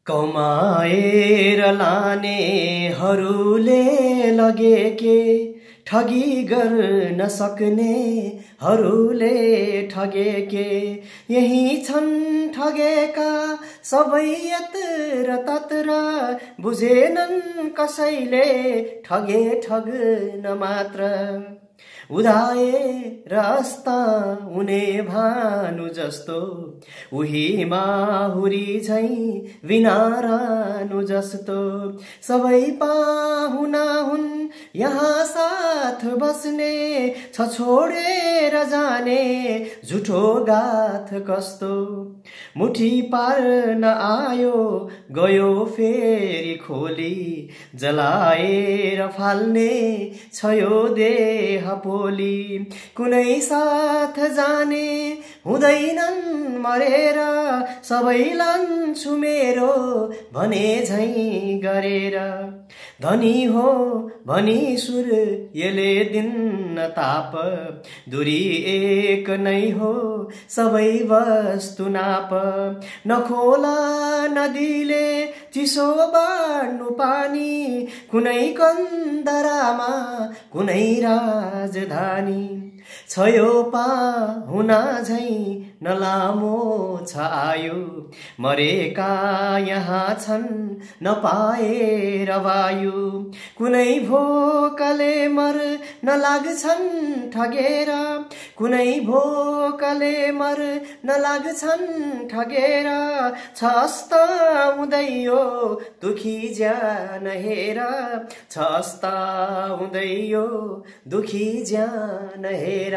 कमाएर लानेहरूले लगेके ठगी गर्न सक्नेहरूले ठगेके यही छन् ठगेका सबै यत्र तत्र बुझेनन् कसैले ठगे ठग्न मात्र उदाए रास्ता उने भानु जस्तो उही माहुरी झैं विनारानु जस्तो सबै पाहुना हुन् यहाँ साथ बस्ने छ छोडेर जाने झुठो गाथ कस्तो मुठी पार्न आयो गयो फेरि खोली जलाएर फाल्ने छ यो देह पोली कुनै साथ जाने हुँदैनन् मरेर सबै लान्छु मेरो भने झैं गरेर धनी हो भनी सूर्यले दिन्न ताप दूरी एक नै हो सबै वस्तु नाप नखोला नदीले चिसो बाँड्नु पानी कुनै कन्दरामा कुनै राजधानी छ यो पाहुना झैं नलामो छ आयु मरेका यहाँ छन् नपाएर वायु कुनै भोकले मर नलाग्छन् ठगेर कुनै भोकले मर नलाग्छन् ठगेर छ अस्ता हुँदै यो दुखी ज्यान हेर छ अस्ता हुँदै यो दुखी ज्यान हेर